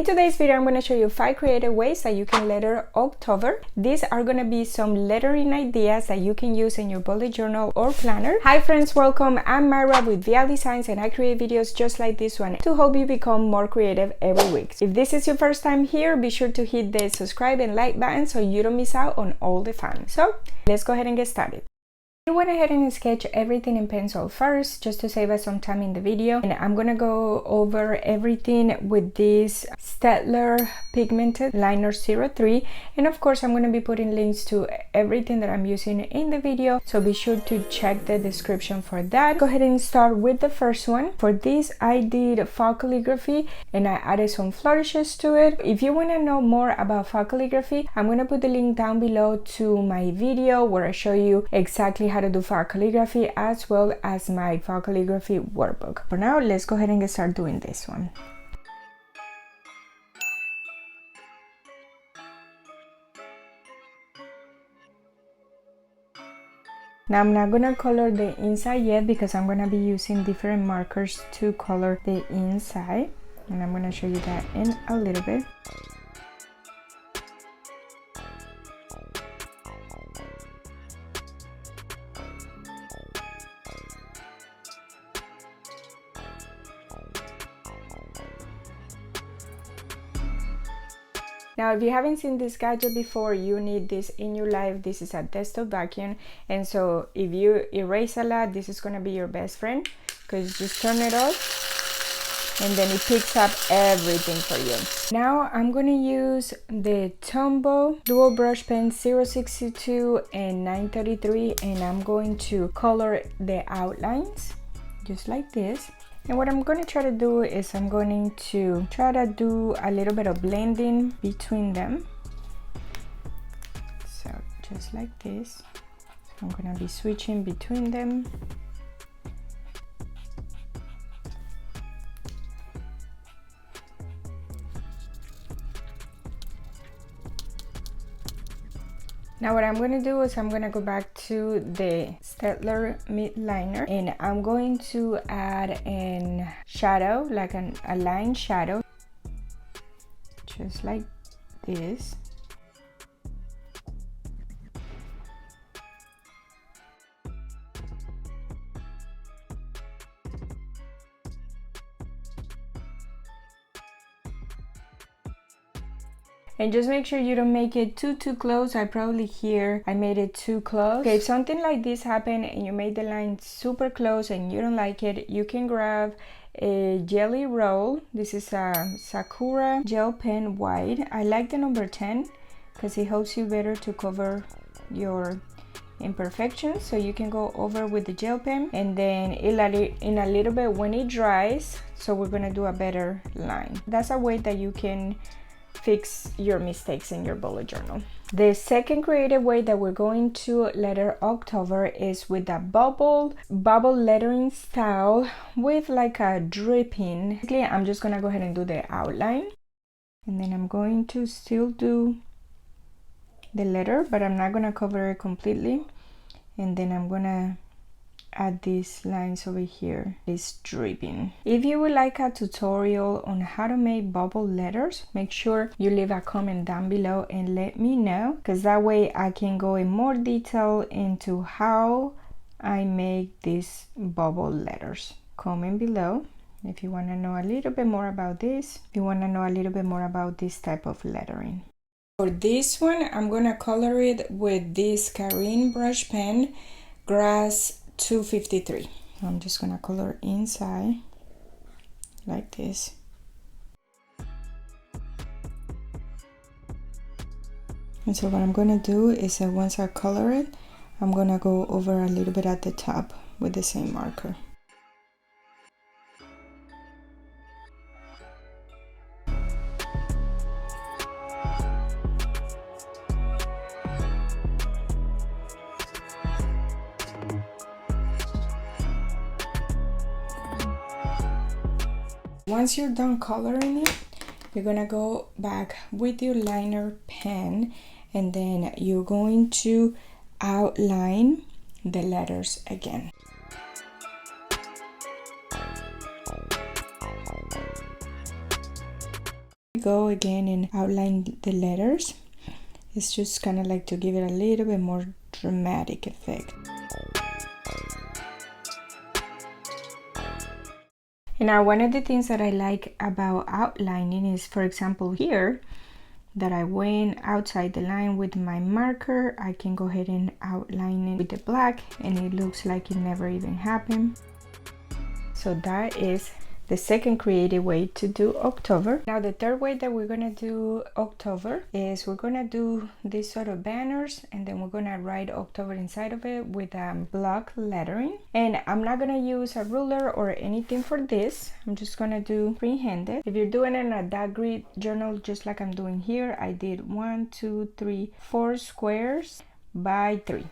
In today's video, I'm going to show you 5 creative ways that you can letter October. These are going to be some lettering ideas that you can use in your bullet journal or planner. Hi friends, welcome. I'm Myra with Vial Designs and I create videos just like this one to help you become more creative every week. If this is your first time here, be sure to hit the subscribe and like button so you don't miss out on all the fun. So let's go ahead and get started. I went ahead and sketch everything in pencil first just to save us some time in the video, and I'm gonna go over everything with this Staedtler pigmented liner 03, and of course I'm gonna be putting links to everything that I'm using in the video, so be sure to check the description for that. Go ahead and start with the first one. For this I did faux calligraphy and I added some flourishes to it. If you want to know more about faux calligraphy, I'm gonna put the link down below to my video where I show you exactly how to do faux calligraphy, as well as my faux calligraphy workbook. For now, let's go ahead and get started doing this one. Now I'm not gonna color the inside yet because I'm gonna be using different markers to color the inside, and I'm gonna show you that in a little bit. Now, if you haven't seen this gadget before, you need this in your life. This is a desktop vacuum, and so if you erase a lot, this is going to be your best friend, because you just turn it off and then it picks up everything for you. Now I'm going to use the Tombow dual brush pen 062 and 933, and I'm going to color the outlines just like this. And what I'm going to try to do is I'm going to try to do a little bit of blending between them. So just like this. So I'm going to be switching between them. Now what I'm going to do is I'm going to go back to the Staedtler mid liner, and I'm going to add a shadow, like a line shadow, just like this. And just make sure you don't make it too close. I made it too close. Okay, if something like this happened and you made the line super close and you don't like it, you can grab a jelly roll. This is a Sakura gel pen white. I like the number 10 because it helps you better to cover your imperfections. So you can go over with the gel pen, and then in a little bit when it dries, so we're gonna do a better line. That's a way that you can fix your mistakes in your bullet journal. The second creative way that we're going to letter October is with a bubble lettering style with like a dripping. Basically, I'm just gonna go ahead and do the outline, and then I'm going to still do the letter, but I'm not gonna cover it completely, and then I'm gonna add these lines over here, this dripping. If you would like a tutorial on how to make bubble letters, make sure you leave a comment down below and let me know, because that way I can go in more detail into how I make these bubble letters. Comment below if you want to know a little bit more about this, if you want to know a little bit more about this type of lettering. For this one, I'm gonna color it with this Karin brush pen Grass 253. I'm just gonna color inside like this. And so what I'm gonna do is that once I color it, I'm gonna go over a little bit at the top with the same marker. Once you're done coloring it, you're gonna go back with your liner pen, and then you're going to outline the letters again. Go again and outline the letters. It's just kind of like to give it a little bit more dramatic effect. And now one of the things that I like about outlining is, for example, here that I went outside the line with my marker, I can go ahead and outline it with the black and it looks like it never even happened. So that is the second creative way to do October. Now the third way that we're gonna do October is we're gonna do these sort of banners, and then we're gonna write October inside of it with block lettering. And I'm not gonna use a ruler or anything for this. I'm just gonna do freehanded. If you're doing it in a dot grid journal, just like I'm doing here, I did 1, 2, 3, 4 squares by 3.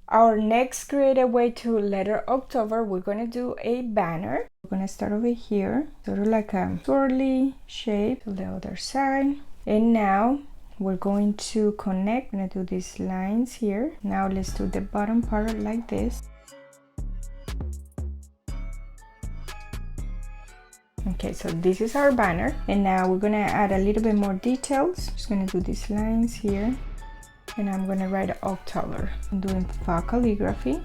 Our next creative way to letter October, we're gonna do a banner. We're gonna start over here, sort of like a swirly shape to the other side. And now we're going to connect. I'm gonna do these lines here. Now let's do the bottom part like this. Okay, so this is our banner. And now we're gonna add a little bit more details. Just gonna do these lines here. And I'm gonna write October. I'm doing Vial calligraphy.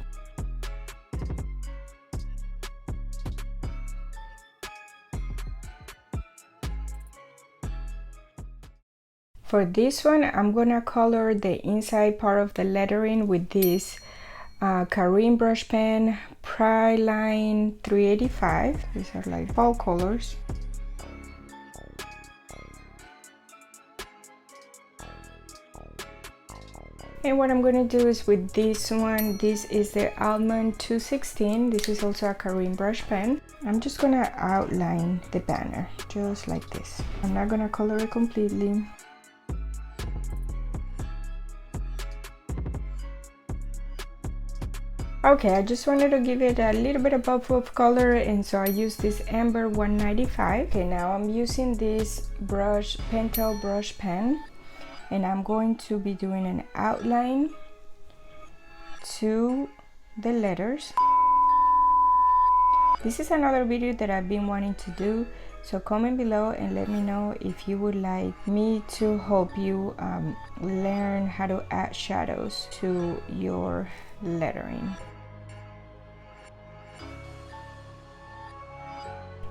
For this one, I'm gonna color the inside part of the lettering with this Karim brush pen, Pride Line 385. These are like fall colors. And what I'm going to do is with this one, this is the Almond 216. This is also a Karim brush pen. I'm just going to outline the banner just like this. I'm not going to color it completely. Okay, I just wanted to give it a little bit of pop of color, and so I use this Amber 195. Okay, now I'm using this brush, Pentel brush pen. And I'm going to be doing an outline to the letters. This is another video that I've been wanting to do, so comment below and let me know if you would like me to help you learn how to add shadows to your lettering.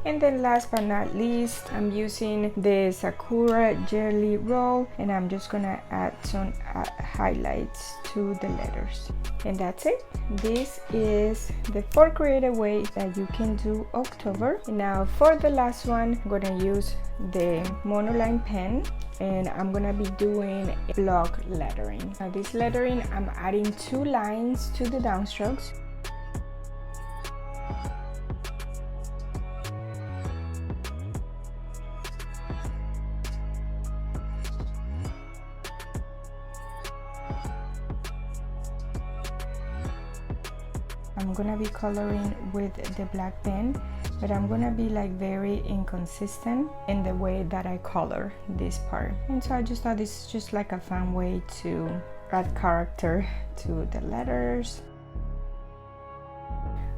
And then last but not least, I'm using the Sakura Jelly Roll, and I'm just gonna add some highlights to the letters. And that's it. This is the 4 creative ways that you can do October. And now for the last one, I'm gonna use the monoline pen, and I'm gonna be doing block lettering. Now this lettering, I'm adding 2 lines to the downstrokes. I'm gonna be coloring with the black pen, but I'm gonna be like very inconsistent in the way that I color this part. And so I just thought this is just like a fun way to add character to the letters.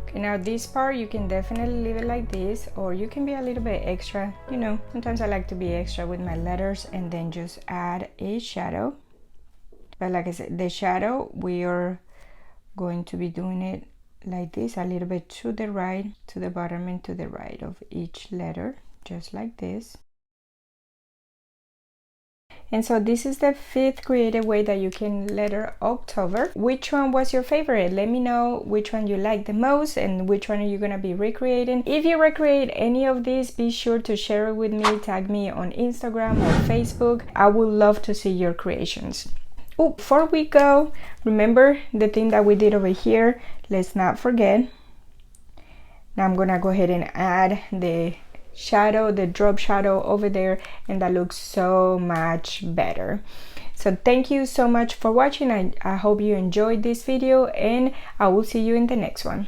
Okay, now this part you can definitely leave it like this, or you can be a little bit extra. You know, sometimes I like to be extra with my letters and then just add a shadow. But like I said, the shadow, we are going to be doing it like this, a little bit to the right, to the bottom, and to the right of each letter, just like this. And so this is the 5th creative way that you can letter October. Which one was your favorite? Let me know which one you like the most and which one are you gonna be recreating. If you recreate any of these, be sure to share it with me, tag me on Instagram or Facebook. I would love to see your creations. Oh, before we go, remember the thing that we did over here. Let's not forget Now I'm gonna go ahead and add the shadow, the drop shadow over there, and that looks so much better. So thank you so much for watching. I hope you enjoyed this video, and I will see you in the next one.